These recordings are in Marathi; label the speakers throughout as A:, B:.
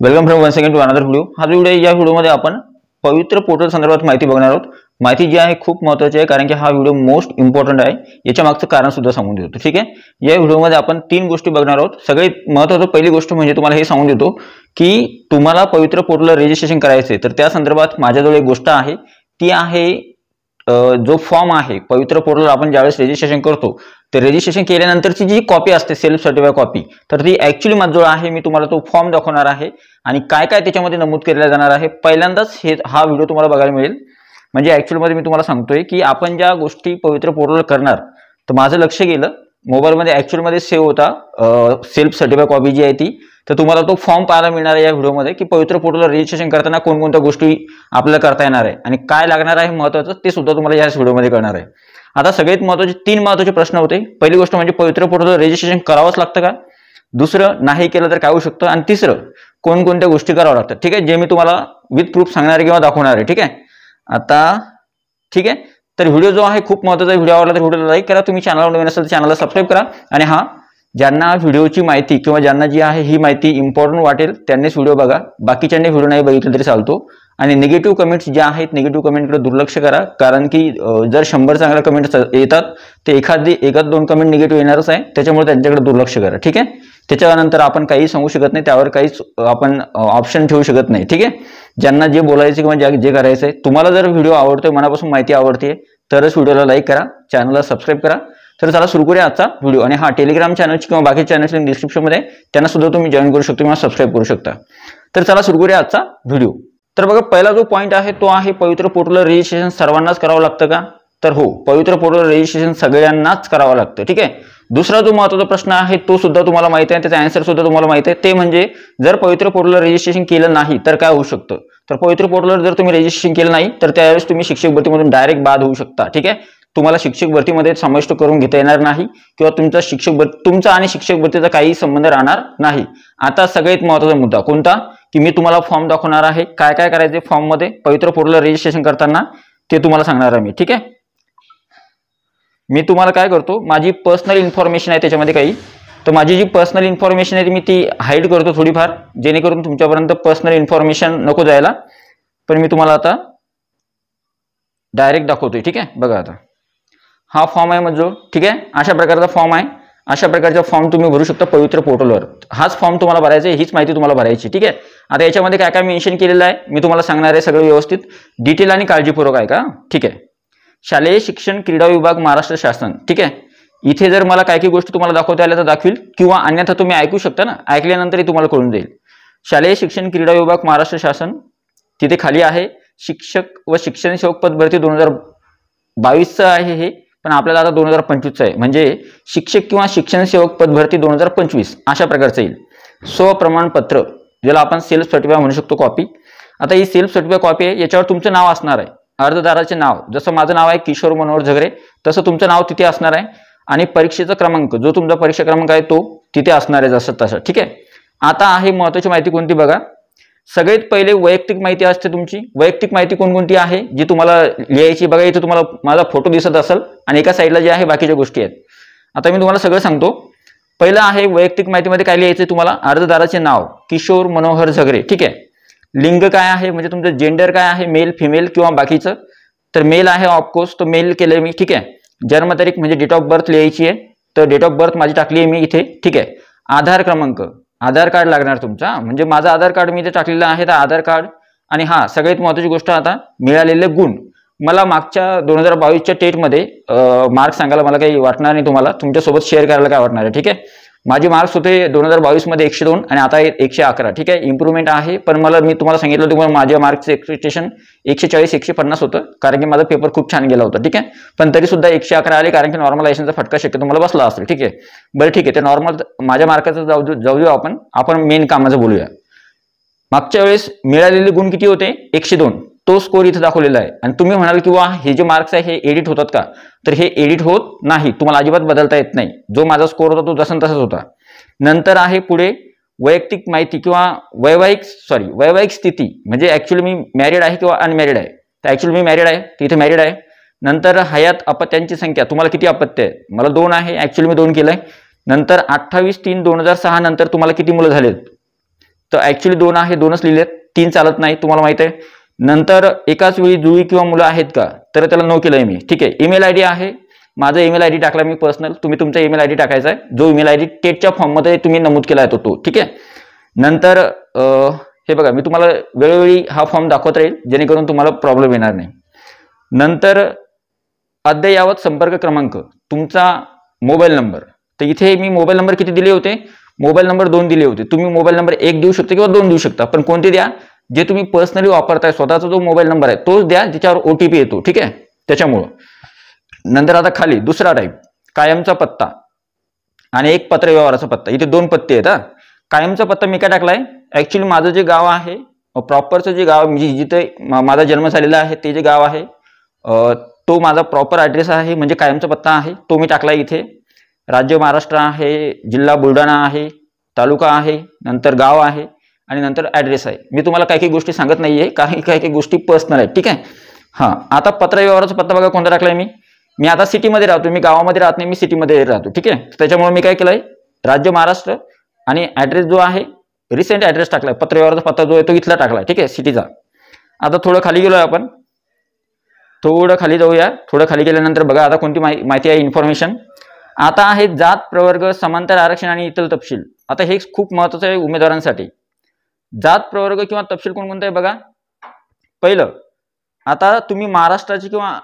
A: Welcome from one second to another video. हा जो व्हिडिओ आहे, या व्हिडिओमध्ये आपण पवित्र पोर्टल संदर्भात माहिती बघणार आहोत। माहिती जी आहे खूप महत्त्वाची आहे, कारण की हा व्हिडिओ मोस्ट इम्पॉर्टंट आहे। याच्या मागचं कारण सुद्धा सांगून देतो, ठीक आहे। या व्हिडिओमध्ये आपण 3 गोष्टी बघणार आहोत। सगळ्यात महत्त्वाचं पहिली गोष्ट म्हणजे तुम्हाला हे सांगून देतो की तुम्हाला पवित्र पोर्टलला रजिस्ट्रेशन करायचे, तर त्या संदर्भात माझ्याजवळ एक गोष्ट आहे, ती आहे जो फॉर्म आहे पवित्र पोर्टल आपण ज्यावेळेस रजिस्ट्रेशन करतो, ते रजिस्ट्रेशन केल्यानंतरची जी कॉपी असते सेल्फ सर्टिफाइड कॉपी, तर ती ऍक्च्युअली माझ्याजवळ आहे। मी तुम्हाला तो फॉर्म दाखवणार आहे आणि काय काय त्याच्यामध्ये नमूद केलेलं जाणार आहे। पहिल्यांदाच हा व्हिडिओ तुम्हाला बघायला मिळेल। म्हणजे ऍक्च्युअली मध्ये मी तुम्हाला सांगतोय की आपण ज्या गोष्टी पवित्र पोर्टल करणार, तर माझं लक्ष गेलं मोबाईल मध्ये ऍक्च्युअल मध्ये सेव्ह होता सेल्फ सर्टिफाइड कॉपी जी आहे ती, तर तुम्हाला तो फॉर्म पाहायला मिळणार आहे या व्हिडिओमध्ये की पवित्र पोर्टलला रजिस्ट्रेशन करताना कोणकोणत्या गोष्टी आपल्याला करता येणार आहे आणि काय लागणार आहे महत्त्वाचं, ते सुद्धा तुम्हाला या व्हिडिओमध्ये कळणार आहे। आता सगळ्यात महत्त्वाचे 3 महत्त्वाचे प्रश्न होते। पहिली गोष्ट म्हणजे पवित्र पोर्टलला रजिस्ट्रेशन करावंच लागतं का, दुसरं नाही केलं तर काय होऊ शकतं, आणि तिसरं कोणकोणत्या गोष्टी कराव्या लागतात, ठीक आहे, जे मी तुम्हाला विथ प्रूफ सांगणार आहे किंवा दाखवणार आहे, ठीक आहे। आता ठीक आहे, तर व्हिडिओ जो आहे खूप महत्त्वाचा। व्हिडिओ आवडला तर व्हिडिओला लाईक करा, तुम्ही चॅनलवर नवीन असेल तर चॅनलला सबस्क्राईब करा, आणि ज्यांना व्हिडिओची माहिती किंवा ज्यांना जी आहे ही माहिती इम्पॉर्टंट वाटेल त्यांनीच व्हिडिओ बघा, बाकीच्यांनी व्हिडिओ नाही बघितले तरी चालतो। आणि निगेटिव्ह कमेंट्स ज्या आहेत, निगेटिव्ह कमेंटकडे दुर्लक्ष करा, कारण की जर 100 चांगल्या कमेंट्स येतात ते एखाद 2 कमेंट निगेटिव्ह येणारच आहे, त्याच्यामुळे त्यांच्याकडे दुर्लक्ष करा, ठीक आहे। त्याच्यानंतर आपण काही सांगू शकत नाही, त्यावर काहीच आपण ऑप्शन ठेवू शकत नाही, ठीक आहे। ज्यांना जे बोलायचं किंवा जे करायचं आहे, तुम्हाला जर व्हिडिओ आवडतोय, मनापासून माहिती आवडते, तरच व्हिडिओला लाईक करा, चॅनलला सबस्क्राईब करा। तर चला सुरू करूया आजचा व्हिडिओ। आणि टेलिग्राम चॅनलची किंवा बाकी चॅनलची लिंक डिस्क्रिप्शनमध्ये, त्यांना सुद्धा तुम्ही जॉईन करू शकता किंवा सबस्क्राईब करू शकता। तर चला सुरू करूया आजचा व्हिडिओ। तर बघा, पहिला जो पॉईंट आहे तो आहे पवित्र पोर्टल रजिस्ट्रेशन सर्वांनाच करावं लागतं का, तर हो, पवित्र पोर्टल रजिस्ट्रेशन सगळ्यांनाच करावं लागतं, ठीक आहे। दुसरा जो महत्त्वाचा प्रश्न आहे तो सुद्धा तुम्हाला माहिती आहे, त्याचा आन्सर सुद्धा तुम्हाला माहिती आहे, ते म्हणजे जर पवित्र पोर्टल रजिस्ट्रेशन केलं नाही तर काय होऊ शकतं। तर पवित्र पोर्टलवर जर तुम्ही रजिस्ट्रेशन केलं नाही तर त्यावेळेस तुम्ही शिक्षक भरतीमधून डायरेक्ट बाद होऊ शकता, ठीक आहे। तुम्हाला शिक्षक भरतीमध्ये समाविष्ट करून घेता येणार नाही किंवा तुमचा आणि शिक्षक भरतीचा काही संबंध राहणार नाही। आता सगळ्यात महत्त्वाचा मुद्दा कोणता, की मी तुम्हाला फॉर्म दाखवणार आहे, काय काय करायचे फॉर्म मध्ये पवित्र पोर्टल रजिस्ट्रेशन करताना ते तुम्हाला सांगणार आहे मी, ठीक आहे। मी तुम्हाला काय करतो, माझी पर्सनल इन्फॉर्मेशन आहे त्याच्यामध्ये काही, तर माझी जी पर्सनल इन्फॉर्मेशन आहे मी ती हाईड करतो थोडीफार, जेणेकरून तुमच्यापर्यंत पर्सनल इन्फॉर्मेशन नको जायला। पण मी तुम्हाला आता डायरेक्ट दाखवतोय, ठीक आहे। बघा, आता हा फॉर्म आहे माझा, ठीक आहे। अशा प्रकारचा फॉर्म आहे, अशा प्रकारचा फॉर्म तुम्ही भरू शकता पवित्र पोर्टलवर। हाच फॉर्म तुम्हाला भरायचा आहे, हीच माहिती तुम्हाला भरायची, ठीक आहे। आता याच्यामध्ये काय काय मेन्शन केलेलं आहे मी तुम्हाला सांगणार आहे, सगळं व्यवस्थित डिटेल आणि काळजीपूर्वक आहे का, ठीक आहे। शालेय शिक्षण क्रीडा विभाग महाराष्ट्र शासन, ठीक आहे। इथे जर मला काही गोष्टी तुम्हाला दाखवता आल्या तर दाखवील, किंवा अन्यथा तुम्ही ऐकू शकता ना, ऐकल्यानंतरही तुम्हाला कळून जाईल। शालेय शिक्षण क्रीडा विभाग महाराष्ट्र शासन, तिथे खाली आहे शिक्षक व शिक्षण सेवक पद भरती 2022 आहे हे, पण आपल्याला आता 2025 आहे, म्हणजे शिक्षक किंवा शिक्षण सेवक पद भरती 2025 अशा प्रकारचं येईल। स्वप्रमाणपत्र, ज्याला आपण सेल्फ सर्टिफाइड म्हणू शकतो कॉपी। आता ही सेल्फ सर्टिफाइड कॉपी आहे, याच्यावर तुमचं नाव असणार आहे, अर्जदाराचे नाव, जसं माझं नाव आहे किशोर मनोहर झगरे, तसं तुमचं नाव तिथे असणार आहे, आणि परीक्षेचा क्रमांक, जो तुमचा परीक्षा क्रमांक आहे तो तिथे असणार आहे, जसं तसं, ठीक आहे। आता आहे महत्त्वाची माहिती कोणती बघा, सगळ्यात पहिले वैयक्तिक माहिती असते तुमची। वैयक्तिक माहिती कोणकोणती आहे जी तुम्हाला लिहायची, बघा इथे तुम्हाला माझा फोटो दिसत असेल आणि एका साईडला जे आहे बाकीच्या गोष्टी आहेत। आता मी तुम्हाला सगळं सांगतो। पहिलं आहे वैयक्तिक माहितीमध्ये काय लिहायचं तुम्हाला, अर्जदाराचे नाव किशोर मनोहर झगरे, ठीक आहे। लिंग काय आहे, म्हणजे तुमचं जेंडर काय आहे, मेल फिमेल किंवा बाकीचं, तर मेल आहे ऑफकोर्स, तो मेल केलंय मी, ठीक आहे। जन्मतारीख म्हणजे डेट ऑफ बर्थ लिहायची आहे, तर डेट ऑफ बर्थ माझी टाकली आहे मी इथे, ठीक आहे। आधार क्रमांक, आधार कार्ड लागणार तुमचा, म्हणजे माझं आधार कार्ड मी इथे टाकलेलं आहे, तर आधार कार्ड। आणि सगळ्यात महत्त्वाची गोष्ट, आता मिळालेले गुण, मला मागच्या 2022च्या टेटमध्ये मार्क्स सांगायला मला काही वाटणार नाही, तुम्हाला तुमच्यासोबत शेअर करायला काय वाटणार आहे, ठीक आहे। माझे मार्क्स होते 2022 मध्ये 102 आणि आता 111, ठीक आहे। इम्प्रूव्हमेंट आहे, पण मी तुम्हाला सांगितलं होतं माझ्या मार्क्सचं एक्सपेक्टेशन 140 150 होतं, कारण की माझा पेपर खूप छान गेला होता, ठीक आहे। पण तरी सुद्धा 111 आले, कारण की नॉर्मलायझेशनचा फटका शक्य तुम्हाला बसला असेल, ठीक आहे। बरं ठीक आहे, ते नॉर्मल माझ्या मार्काचं जाऊ आपण मेन कामाचं बोलूया। मागच्या वेळेस मिळालेले गुण किती होते, 102, तो स्कोर इथे दाखवलेला आहे। आणि तुम्ही म्हणाल किंवा हे जे मार्क्स आहे हे एडिट होतात का, तर हे एडिट होत नाही, तुम्हाला अजिबात बदलता येत नाही, जो माझा स्कोर होता तो जसा तसाच होता। नंतर आहे पुढे वैयक्तिक माहिती किंवा वैवाहिक स्थिती, म्हणजे ऍक्च्युअली मी मॅरिड आहे किंवा अनमॅरिड आहे, तर ऍक्च्युअली मी मॅरिड आहे, तिथे मॅरिड आहे। नंतर हयात अपत्यांची संख्या, तुम्हाला किती अपत्य आहे, मला 2 आहे, ऍक्च्युअली मी 2 केलंय। नंतर 28/3/2006 नंतर तुम्हाला किती मुलं झालेत, तर ऍक्च्युली 2 आहे, 2च लिहिलेत, 3 चालत नाही, तुम्हाला माहित आहे. नंतर एकाच वेळी जुळी किंवा मुलं आहेत का, तर त्याला नो केलंय मी. ठीक आहे. ईमेल आयडी आहे, माझा ईमेल आयडी टाकला मी पर्सनल, तुम्ही तुमचा ईमेल आयडी टाकायचा आहे, जो ईमेल आयडी टेटच्या फॉर्ममध्ये तुम्ही नमूद केला आहे तो. ठीक आहे. नंतर हे बघा, मी तुम्हाला वेळोवेळी हा फॉर्म दाखवत राहील जेणेकरून तुम्हाला प्रॉब्लेम येणार नाही. नंतर अद्ययावत संपर्क क्रमांक, तुमचा मोबाईल नंबर. तर इथे मी मोबाईल नंबर किती दिले होते, मोबाईल नंबर 2 दिले होते. तुम्ही मोबाईल नंबर 1 देऊ शकता किंवा 2 देऊ शकता, पण कोणते द्या, जे तुम्ही पर्सनली वापरताय, स्वतःचा जो मोबाईल नंबर आहे तोच द्या ज्याच्यावर OTP येतो. ठीक आहे, त्याच्यामुळं. नंतर आता खाली दुसरा टाईप, कायमचा पत्ता आणि एक पत्र व्यवहाराचा पत्ता. इथे 2 पत्ते आहेत. कायमचा पत्ता मी काय टाकलाय, ऍक्च्युली माझं जे गाव आहे, प्रॉपरचं जे गाव म्हणजे जिथे माझा जन्म झालेला आहे ते जे गाव आहे, तो माझा प्रॉपर ॲड्रेस आहे, म्हणजे कायमचा पत्ता आहे, तो मी टाकलाय इथे. राज्य महाराष्ट्र आहे, जिल्हा बुलढाणा आहे, तालुका आहे, नंतर गाव आहे आणि नंतर ॲड्रेस आहे. मी तुम्हाला काही काही गोष्टी सांगत नाहीये, काही गोष्टी पर्सनल आहेत. ठीक आहे. हां, आता पत्र व्यवहाराचा पत्ता बघा कोणता टाकलाय मी आता सिटीमध्ये राहतो, मी गावामध्ये राहत नाही, मी सिटीमध्ये राहतो. ठीक आहे. त्याच्यामुळे मी काय केलंय, राज्य महाराष्ट्र आणि ॲड्रेस जो आहे रिसेंट ॲड्रेस टाकलाय, पत्र व्यवहाराचा पत्ता जो आहे तो इथला टाकलाय. ठीक आहे, सिटीचा. आता थोडं खाली गेलोय आपण, थोडं खाली जाऊया. थोडं खाली गेल्यानंतर बघा आता कोणती माहिती आहे, इन्फॉर्मेशन. आता आहे जात प्रवर्ग, समांतर आरक्षण आणि इतर तपशील. आता हे खूप महत्त्वाचं आहे उमेदवारांसाठी. जात प्रवर्ग किंवा तपशील कोणकोणतं आहे बघा. पहिलं, आता तुम्ही महाराष्ट्राचे किंवा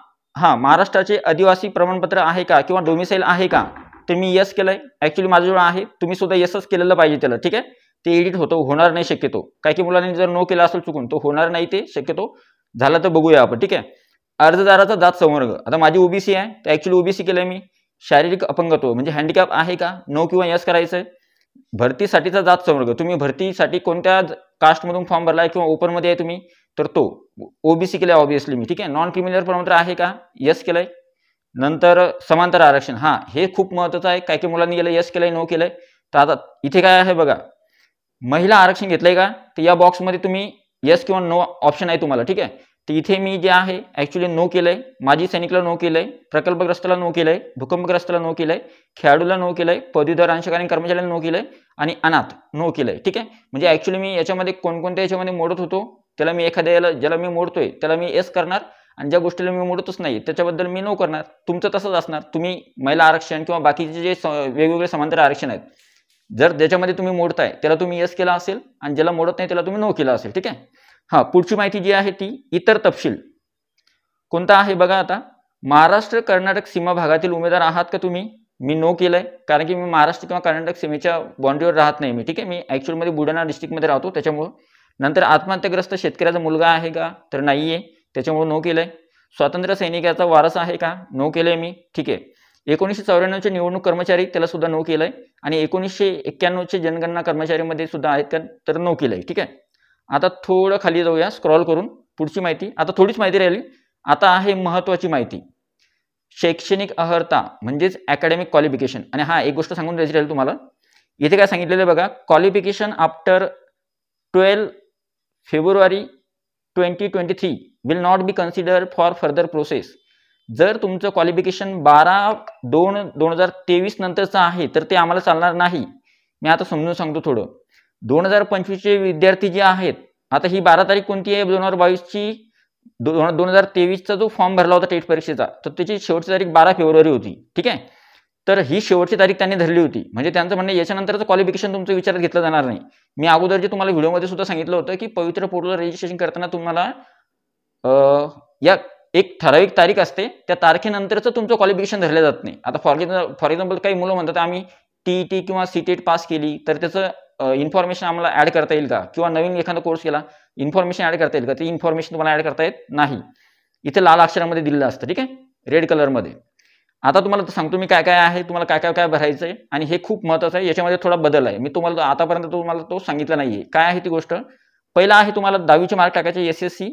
A: महाराष्ट्राचे आदिवासी प्रमाणपत्र आहे का किंवा डोमिसाईल आहे का, ते मी यस केलंय. ऍक्च्युली माझ्याजवळ आहे, तुम्ही सुद्धा यसच केलेलं पाहिजे त्याला. ठीक आहे. ते एडिट होणार नाही शक्यतो. काही मुलांनी जर नो केला असेल चुकून, तो होणार नाही ते शक्यतो. झालं तर बघूया आपण. ठीक आहे. अर्जदाराचा जात संवर्ग, आता माझी OBC आहे, तर ऍक्च्युली OBC केलंय मी. शारीरिक अपंगत्व म्हणजे हँडिकॅप आहे का, नो किंवा यस करायचंय. भरतीसाठीचा जात संवर्ग, तुम्ही भरतीसाठी कोणत्या कास्टमधून फॉर्म भरलाय किंवा ओपनमध्ये आहे तुम्ही, तर तो OBC केलाय ऑब्विसली मी. ठीक आहे. नॉन क्रिमिनल प्रमाणपत्र आहे का, यस केलंय. नंतर समांतर आरक्षण, हे खूप महत्त्वाचं आहे. काही मुलांनी गेलं यस केलंय, नो केलंय. तर आता इथे काय आहे बघा, महिला आरक्षण घेतलंय का, तर या बॉक्समध्ये तुम्ही यस किंवा नो ऑप्शन आहे तुम्हाला. ठीक आहे. तर इथे मी जे आहे ऍक्च्युली नो केलंय, माजी सैनिकला नो केलंय, प्रकल्पग्रस्ताला नो केलंय, भूकंपग्रस्ताला नो केलंय, खेळाडूला नो केलंय, पदवीधर अंशक आणि कर्मचाऱ्याला नो केलंय आणि अनाथ नो केलंय. ठीक आहे. म्हणजे ऍक्च्युली मी याच्यामध्ये कोणकोणत्या याच्यामध्ये मोडत होतो, त्याला मी एखाद्याला ज्याला मी मोडतोय त्याला मी यस करणार आणि ज्या गोष्टीला मी मोडतच नाही त्याच्याबद्दल मी नो करणार. तुमचं तसंच असणार. तुम्ही महिला आरक्षण किंवा बाकीचे जे वेगवेगळे समांतर आरक्षण आहेत, जर ज्याच्यामध्ये तुम्ही मोडताय त्याला तुम्ही यस केला असेल आणि ज्याला मोडत नाही त्याला तुम्ही नो केला असेल. ठीक आहे. पुढची माहिती जी आहे ती इतर तपशील कोणता आहे बघा. आता महाराष्ट्र कर्नाटक सीमा भागातील उमेदवार आहात का तुम्ही, मी नो केलंय, कारण की मी महाराष्ट्र किंवा कर्नाटक सीमेच्या बाउंड्रीवर राहत नाही मी. ठीक आहे. मी ऍक्च्युअलमध्ये बुलढाणा डिस्ट्रिक्टमध्ये राहतो त्याच्यामुळं. नंतर आत्महत्याग्रस्त शेतकऱ्याचा मुलगा आहे का, तर नाहीये, त्याच्यामुळे नो केलंय. स्वातंत्र्य सैनिकाचा वारस आहे का, नो केलंय मी. ठीक आहे. 1994चे निवडणूक कर्मचारी, त्याला सुद्धा नो केलंय. आणि 1991चे जनगणना कर्मचारीमध्ये सुद्धा आहेत का, तर नो केलंय. ठीक आहे. आता थोडं खाली जाऊया स्क्रॉल करून, पुढची माहिती. आता थोडीच माहिती राहिली. आता आहे महत्त्वाची माहिती, शैक्षणिक अर्हता म्हणजेच अकॅडमिक क्वालिफिकेशन. आणि एक गोष्ट सांगून द्यायची राहील तुम्हाला, इथे काय सांगितलेलं बघा, qualification after 12 February 2023 will not be consider for further process. जर तुमचं क्वालिफिकेशन 12/2/2023 नंतरचं आहे तर ते आम्हाला चालणार नाही. मी आता समजून सांगतो थोडं. 2025चे विद्यार्थी जे आहेत, आता ही 12 तारीख कोणती आहे 2022ची, 2023चा जो फॉर्म भरला होता टेट परीक्षेचा, तर त्याची शेवटची तारीख 12 फेब्रुवारी होती. ठीक आहे. तर ही शेवटची तारीख त्यांनी धरली होती. म्हणजे त्यांचं म्हणणं याच्यानंतरचं क्वालिफिकेशन तुमचं विचारात घेतलं जाणार नाही. मी अगोदर जे तुम्हाला व्हिडिओमध्ये सुद्धा सांगितलं होतं की पवित्र पोर्टल रजिस्ट्रेशन करताना तुम्हाला या एक ठराविक तारीख असते, त्या तारखेनंतरचं तुमचं क्वालिफिकेशन धरलं जात नाही. आता फॉर एक्झाम्पल काही मुलं म्हणतात आम्ही TET किंवा CTET पास केली तर त्याचं इन्फॉर्मेशन आम्हाला ऍड करता येईल का, किंवा नवीन एखादा कोर्स केला इन्फॉर्मेशन ऍड करता येईल का, ती इन्फॉर्मेशन तुम्हाला ऍड करता येत नाही. इथे लाल अक्षरामध्ये दिलेलं असतं. ठीक आहे, रेड कलरमध्ये. आता तुम्हाला सांगतो मी काय काय आहे, तुम्हाला काय भरायचं आहे, आणि हे खूप महत्त्वाचं आहे. याच्यामध्ये थोडा बदल आहे, मी तुम्हाला आतापर्यंत तुम्हाला तो सांगितला नाहीये. काय आहे ती गोष्ट. पहिला आहे तुम्हाला 10वीचे मार्क टाकायचे SSC,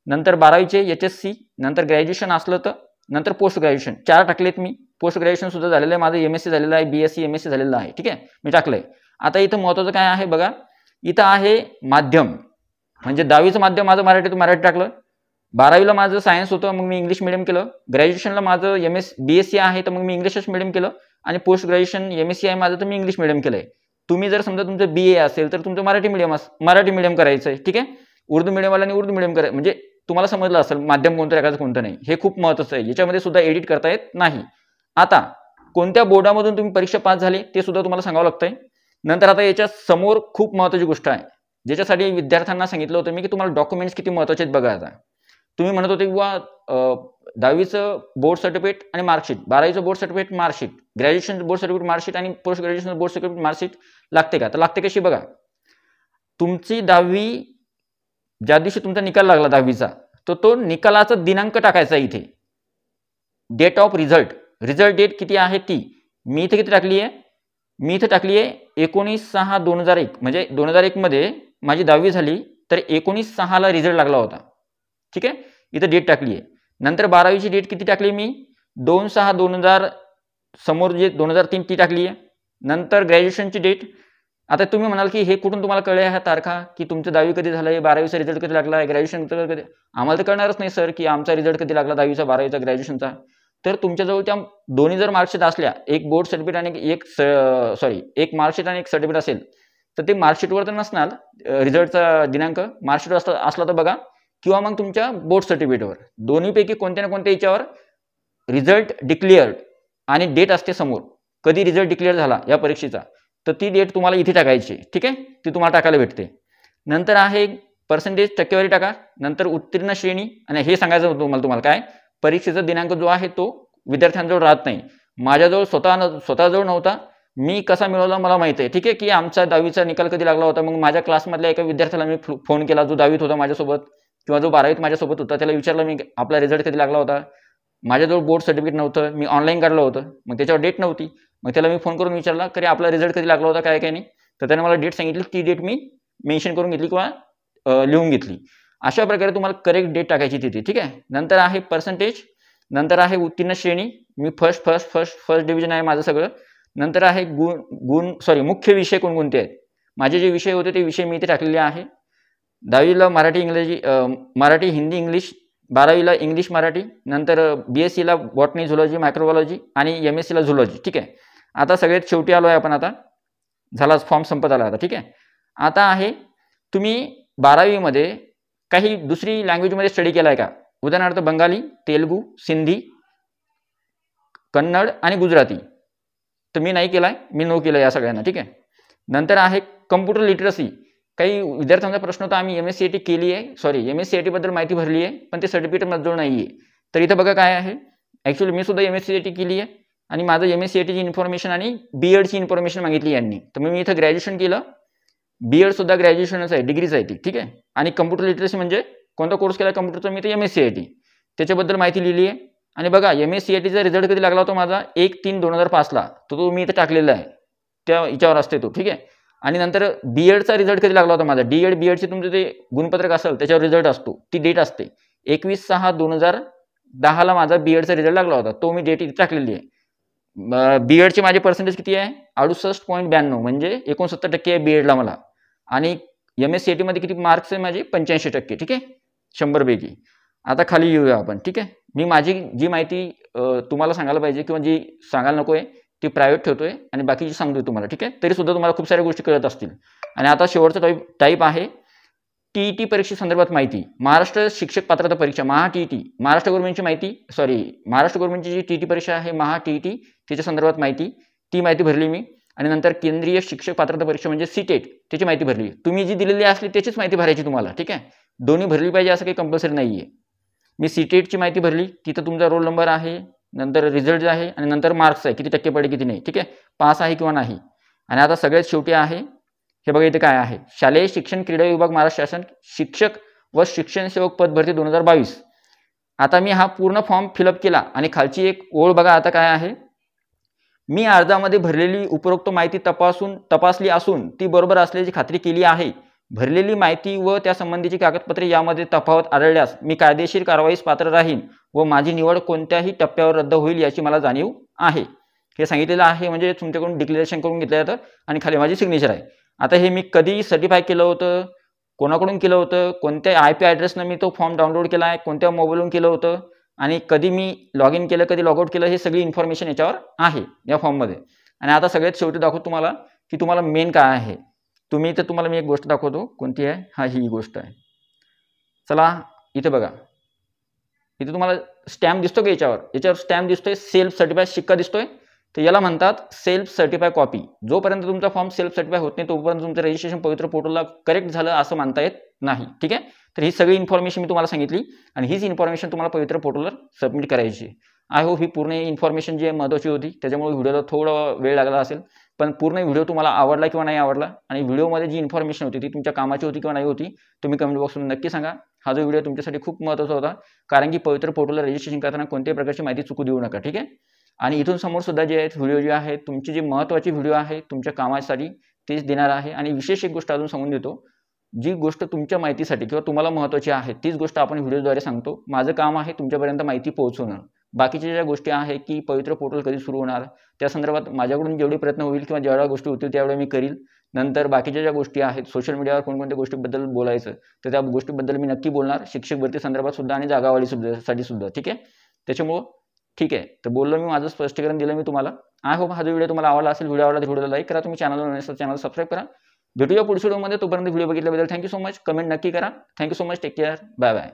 A: नंतर 12वीचे HSC, नंतर ग्रॅज्युएशन असलं तर, नंतर पोस्ट ग्रॅज्युएशन. 4 टाकलेत मी. पोस्ट ग्रॅज्युएशन सुद्धा झालेलं आहे माझं, MSc झालेलं आहे, BSc MSc झालेलं आहे. ठीक आहे, मी टाकलंय. आता इथं महत्त्वाचं काय आहे बघा, इथं आहे माध्यम, म्हणजे 10वीचं माध्यम माझं मराठी टाकलं. 12वीला माझं सायन्स होतं, मग मी इंग्लिश मिडियम केलं. ग्रॅज्युएशनला माझं BSc आहे, तर मग मी इंग्लिशच मिडियम केलं. आणि पोस्ट ग्रॅज्युएशन MSc आहे माझं, तर मी इंग्लिश मिडियम केलंय. तुम्ही जर समजा तुमचं BA असेल तर तुमचं मराठी मीडियम करायचं आहे, ठीक आहे. उर्दू मीडियमवाल्यांनी उर्दू मीडियम करायचं, म्हणजे तुम्हाला समजलं असेल माध्यम कोणतं टाकायचं कोणतं नाही, हे खूप महत्त्वाचं आहे. याच्यामध्ये सुद्धा एडिट करता येत नाही. आता कोणत्या बोर्डामधून तुम्ही परीक्षा पास झाली ते सुद्धा तुम्हाला सांगावं लागतंय. नंतर आता याच्या समोर खूप महत्त्वाची गोष्ट आहे, ज्याच्यासाठी विद्यार्थ्यांना सांगितलं होतं मी की तुम्हाला डॉक्युमेंट्स किती महत्त्वाचे आहेत बघा. आता तुम्ही म्हणत होते किंवा 10वीचं बोर्ड सर्टिफिकेट आणि मार्कशीट, 12वीचं board certificate marksheet, graduation board certificate marksheet आणि post graduation board certificate marksheet लागते का? तर लागते कशी बघा. तुमची 10वी ज्या दिवशी तुमचा निकाल लागला 10वीचा, तर तो निकालाचा दिनांक टाकायचा इथे. डेट ऑफ रिझल्ट डेट किती आहे ती मी इथे किती टाकली आहे? मी इथे टाकली आहे 19/6/2001. म्हणजे 2001 मध्ये माझी 10वी झाली, तर 19/6 रिझल्ट लागला होता, ठीक आहे. इथे डेट टाकली आहे. नंतर 12वीची डेट किती टाकली मी? 2/6/2000, समोर जे 2003 ती टाकली आहे. नंतर ग्रॅज्युएशनची डेट. आता तुम्ही म्हणाल की हे कुठून तुम्हाला कळले ह्या तारखा, की तुमचं 10वी कधी झालंय, 12वीचा रिझल्ट कधी लागला आहे, ग्रॅज्युएशनचा कधी? आम्हाला तर कळणारच नाही सर की आमचा रिझल्ट कधी लागला 10वीचा, 12वीचा, ग्रॅज्युएशनचा. तर तुमच्याजवळ त्या दोन्ही जर मार्कशीट असल्या, एक बोर्ड सर्टिफिकेट आणि एक मार्कशीट आणि एक सर्टिफिकेट असेल, तर ते मार्कशीटवर तर नसणार रिझल्टचा दिनांक, मार्कशीटवर असला तर बघा, किंवा मग तुमच्या बोर्ड सर्टिफिकेटवर. दोन्हीपैकी कोणत्या ना कोणत्या याच्यावर रिझल्ट डिक्लेअर्ड आणि डेट असते समोर, कधी रिझल्ट डिक्लेअर झाला या परीक्षेचा, तर ती डेट तुम्हाला इथे टाकायची, ठीक आहे. ती तुम्हाला टाकायला भेटते. नंतर आहे पर्सेंटेज, टक्केवारी टाका. नंतर उत्तीर्ण श्रेणी, आणि हे सांगायचं होतं तुम्हाला काय, परीक्षेचा दिनांक जो आहे तो विद्यार्थ्यांजवळ राहत नाही. माझ्याजवळ स्वतःजवळ नव्हता, मी कसा मिळवला मला माहिती आहे, ठीक आहे. की आमचा 10वीचा निकाल कधी लागला होता, मग माझ्या क्लासमधल्या एका विद्यार्थ्याला मी फोन केला, जो 10वीत होता माझ्यासोबत, किंवा जो 12वीत माझ्यासोबत होता, त्याला विचारलं मी आपला रिझल्ट कधी लागला होता. माझ्याजवळ बोर्ड सर्टिफिकेट नव्हतं, मी ऑनलाईन काढलं होतं, मग त्याच्यावर डेट नव्हती. मग त्याला मी फोन करून विचारला की आपला रिझल्ट कधी लागला होता, काय नाही. तर त्याने मला डेट सांगितली, ती डेट मी मेन्शन करून घेतली किंवा लिहून घेतली. अशा प्रकारे तुम्हाला करेक्ट डेट टाकायची तिथे, ठीक आहे. नंतर आहे पर्सेंटेज, नंतर आहे उत्तीर्ण श्रेणी, मी फर्स्ट डिव्हिजन आहे माझं सगळं. नंतर आहे मुख्य विषय कोणकोणते आहेत. माझे जे विषय होते ते विषय मी इथे टाकलेले आहे. 10वीला मराठी हिंदी इंग्लिश, 12वीला इंग्लिश मराठी, नंतर BScला बॉटनी झुलॉजी मायक्रोबायोलॉजी आणि MScला झुलॉजी, ठीक आहे. आता सगळ्यात शेवटी आलो आहे आपण, आता झाला फॉर्म संपत आला आता, ठीक आहे. आता आहे तुम्ही 12वीमध्ये काही दुसरी लँग्वेजमध्ये स्टडी केला आहे का? उदाहरणार्थ बंगाली, तेलुगू, सिंधी, कन्नड आणि गुजराती. तर मी नाही केलाय, मी नो केलं या सगळ्यांना, ठीक आहे. नंतर आहे कम्प्युटर लिटरसी. काही विद्यार्थ्यांचा प्रश्न होता, आम्ही MSCIT केली आहे, MSCIT बद्दल माहिती भरली आहे, पण ते सर्टिफिकेट माझ्याजवळ नाही आहे. तर इथं बघा काय आहे, ॲक्च्युली मी सुद्धा MSCIT केली आहे आणि माझं MSCITची इन्फॉर्मेशन आणि BEdची इन्फॉर्मेशन मागितली यांनी. तर मी इथं ग्रॅज्युएशन केलं, BEd सुद्धा ग्रॅज्युएशनच आहे, डिग्रीच आहे ती, ठीक आहे. आणि कम्प्युटर लिटरसी म्हणजे कोणता कोर्स केला कम्प्युटरचा, मी ते MSCIT, त्याच्याबद्दल माहिती लिहिली आहे. आणि बघा MSCITचा रिझल्ट कधी लागला होता माझा 1/3/2005ला, तो मी इथं टाकलेला आहे, त्या याच्यावर असते तो, ठीक आहे. आणि नंतर BEdचा रिझल्ट कधी लागला होता माझा, BEdचे तुमचं ते गुणपत्रक असेल त्याच्यावर रिझल्ट असतो, ती डेट असते 21/6/2010ला माझा BEdचा रिझल्ट लागला होता, तो मी डेट इथे टाकलेली आहे. BEdचे माझे पर्सेंटेज किती आहे? 68.92, म्हणजे 69% आहे BEdला मला. आणि MSCIT मध्ये किती मार्क्स आहे माझे? 85%, ठीक आहे, 100 पैकी. आता खाली येऊया आपण, ठीक आहे. मी माझी जी माहिती तुम्हाला सांगायला पाहिजे किंवा जी सांगायला नको आहे ती प्रायव्हेट ठेवतोय आणि बाकीची सांगतोय तुम्हाला, ठीक आहे. तरी सुद्धा तुम्हाला खूप साऱ्या गोष्टी कळत असतील. आणि आता शेवटचा टाईप आहे TET परीक्षेसंदर्भात माहिती. महाराष्ट्र शिक्षक पात्रता परीक्षा MAHA-TET, महाराष्ट्र गव्हर्नमेंटची जी TET परीक्षा आहे MAHA-TET, त्याच्या संदर्भात माहिती, ती माहिती भरली मी. आणि नंतर केंद्रीय शिक्षक पात्रता परीक्षा म्हणजे CTET, त्याची माहिती भरली. तुम्ही जी दिलेली असली त्याचीच माहिती भरायची तुम्हाला, ठीक आहे. दोन्ही भरली पाहिजे असं काही कंपल्सरी नाही आहे. मी CTETची माहिती भरली, तिथं तुमचा रोल नंबर आहे, नंतर रिझल्ट आहे आणि नंतर मार्क्स आहे, किती टक्के पडले किती नाही, ठीक आहे, पास आहे किंवा नाही. आणि आता सगळ्यात शेवटी आहे हे बघा, इथे काय आहे, शालेय शिक्षण क्रीडा विभाग महाराष्ट्र शासन शिक्षक व शिक्षण सेवक पद भरती 2022. आता मी हा पूर्ण फॉर्म फिलअप केला आणि खालची एक ओळ बघा, आता काय आहे, मी अर्जामध्ये भरलेली उपरोक्त माहिती तपासली असून ती बरोबर असल्याची खात्री केली आहे. भरलेली माहिती व त्या संबंधीची कागदपत्रे यामध्ये तफावत आढळल्यास मी कायदेशीर कारवाईस पात्र राहीन व माझी निवड कोणत्याही टप्प्यावर रद्द होईल याची मला जाणीव आहे. हे सांगितलेलं आहे, म्हणजे तुमच्याकडून डिक्लेरेशन करून घेतलं जातं आणि खाली माझी सिग्नेचर आहे. आता हे मी कधी सर्टिफाय केलं होतं, कोणाकडून केलं होतं, कोणत्या IP ॲड्रेसनं मी तो फॉर्म डाउनलोड केला आहे, कोणत्या मोबाईलवरून केलं होतं आणि कधी मी लॉग इन केलं, कधी लॉग आउट केलं, हे सगळी इन्फॉर्मेशन याच्यावर आहे या फॉर्ममध्ये. आणि आता सगळ्यात शेवटी दाखवतो तुम्हाला की तुम्हाला मेन काय आहे. तुम्हाला मी एक गोष्ट दाखवतो. कोणती आहे? ही गोष्ट आहे. चला इथे बघा. इथे तुम्हाला स्टॅम्प दिसतो का याच्यावर स्टॅम्प दिसतोय, सेल्फ सर्टिफाय शिक्का दिसतोय. तर याला म्हणतात सेल्फ सर्टिफाय कॉपी. जोपर्यंत तुमचा फॉर्म सेल्फ सर्टिफाय होत नाही तोपर्यंत तुमचं रजिस्ट्रेशन पवित्र पोर्टलला करेक्ट झालं असं मानता येत नाही. ठीक आहे. तर ही सगळी इन्फॉर्मेशन मी तुम्हाला सांगितली आणि हीच इन्फॉर्मेशन तुम्हाला पवित्र पोर्टलवर सबमिट करायची. आय होप ही पूर्ण इन्फॉर्मेशन जी आहे महत्त्वाची होती. त्याच्यामुळे व्हिडिओला थोडा वेळ लागला असेल, पण पूर्ण व्हिडिओ तुम्हाला आवडला किंवा नाही आवडला आणि व्हिडिओमध्ये जी इन्फॉर्मेशन होती ती तुमच्या कामाची होती किंवा नाही होती तुम्ही कमेंट बॉक्समध्ये नक्की सांगा. हा जो व्हिडिओ तुमच्यासाठी खूप महत्त्वाचा होता, कारण की पवित्र पोर्टलला रजिस्ट्रेशन करताना कोणत्याही प्रकारची माहिती चुकू देऊ नका. ठीक आहे. आणि इथून समोर सुद्धा जे आहेत व्हिडिओ जे आहेत तुमची जी महत्त्वाची व्हिडिओ आहे तुमच्या कामासाठी तेच देणार आहे. आणि विशेष एक गोष्ट अजून सांगून देतो, जी गोष्ट तुमच्या माहितीसाठी किंवा तुम्हाला महत्त्वाची आहे तीच गोष्ट आपण व्हिडिओद्वारे सांगतो. माझं काम आहे तुमच्यापर्यंत माहिती पोहोचवणं. बाकीच्या ज्या गोष्टी आहे की पवित्र पोर्टल कधी सुरू होणार त्या संदर्भात माझ्याकडून जेवढे प्रयत्न होईल किंवा जेवढ्या गोष्टी होतील त्यावेळेला मी करील. नंतर बाकीच्या ज्या गोष्टी आहेत सोशल मीडियावर कोणकोणत्या गोष्टीबद्दल बोलायचं तर त्या गोष्टीबद्दल मी नक्की बोलणार, शिक्षक भरती संदर्भात सुद्धा आणि जागावाढी साठी सुद्धा. ठीक आहे. त्याच्यामुळं ठीक आहे. तर बोललो मी, माझं स्पष्टीकरण दिलं मी तुम्हाला. आय होप हा जो व्हिडिओ तुम्हाला आवडला असेल. व्हिडिओ आवडला तर व्हिडिओला लाईक करा. तुम्ही चॅनलवर नसेल चॅनल सबस्क्राईब करा. भेटूया पुढच्या व्हिडिओमध्ये. तोपर्यंत व्हिडिओ बघितल्याबद्दल थँक्यू सो मच. कमेंट नक्की करा. Thank you so much. Take care. Bye bye.